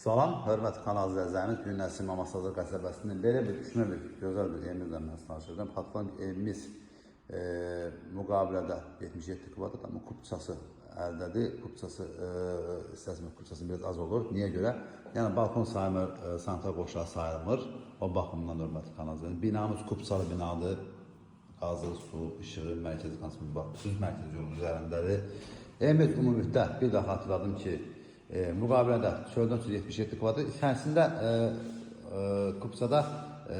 Salam, hörmətli kanal izləyicilərimiz, bu gün Nəsim Mamasazır qəsəbəsinin belə bir düşünülür, gözəl bir evimizlə mən tanışırdım. Xatırlayın ki, evimiz müqavilədə 77 kvadrat, amma kupçası əldədir. Kupçası, istəsəmiz kupçası biraz az olur. Niyə görə? Yəni, balkon sayılmır, sanitar qoşağı sayılmır. O baxımdan hörmətli kanal izləyicilərimiz. Binamız kupçalı binadır. Qazı, su, işığı, mərkəzi konstruksiya, süz mərkəzi yolun üzərindədir. Evimiz ümumilikdə bir daha xatırladım ki, müqavilədə çöldən 77 kvadrat, içərisində kupçada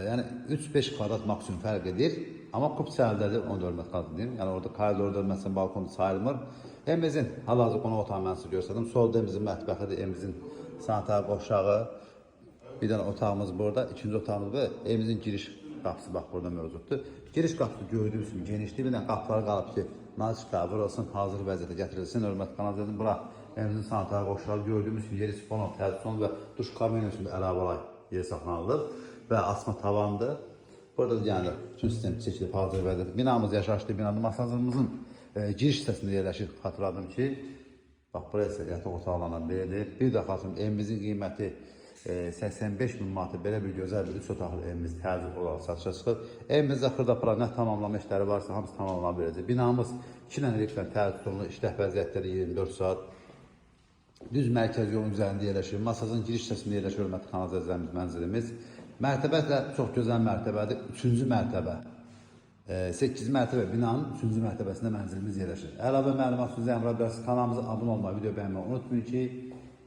yəni 3-5 kvadrat maksimum fərq edir. Amma kupça əldədir, onu da hörmət qazı deyim. Yəni orada koridorda məsələn balkonda sayılmır. Evimizin hal-hazırda qonaq otağını mən sizə göstərdim. Solda evimizin mətbəxidir, evimizin sanitar qoşağı. Bir dənə otağımız burada, ikinci otağımız bu. Evimizin giriş qapısı bax burada mövcuddur. Giriş qapısı gördüyünüz kimi genişdir. Bir dənə qapıları qalıb ki, nazik qəbul olsun, hazır vəziyyətə gətirilsin. Hörmətli kanal izləyicilərimiz, bura evimizin sanitar qoşağı gördüyümüz kimi yeri sifon, təzyiq və duş kabini üçün əlavə olaraq yeri saxlanılır və asma tavandır. Burada yəni bütün sistem çəkilib hazır vəziyyətdə. Binamız yaşayışlı binadır. Masajımızın giriş hissəsində yerləşir. Xatırladım ki, bax buraya isə yataq otaqlarından biridir. Bir də xatırladım, evimizin qiyməti 85 min manatı belə bir gözəl bir 3 otaqlı evimiz təzyiq olaraq satışa çıxır. Evimizdə xırda para nə tamamlama işləri varsa hamısı tamamlana biləcək. Binamız 2 dənə elektriklə təzyiq olunur, işlək vəziyyətləri 24 saat. Düz mərkəz yolun üzərində yerləşir. Masajın giriş hissəsində yerləşir hörmətli kanal izləyicilərimiz, mənzilimiz. Mərtəbə də çox gözəl mərtəbədir. 3-cü mərtəbə. 8 mərtəbə binanın 3-cü mərtəbəsində mənzilimiz yerləşir. Əlavə məlumat üçün zəng vura bilərsiniz. Kanalımıza abunə olmayı, video bəyənməyi unutmayın ki,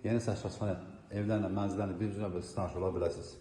yeni saçlaşma evlərlə, mənzillərlə bir-birinə tanış ola biləsiniz.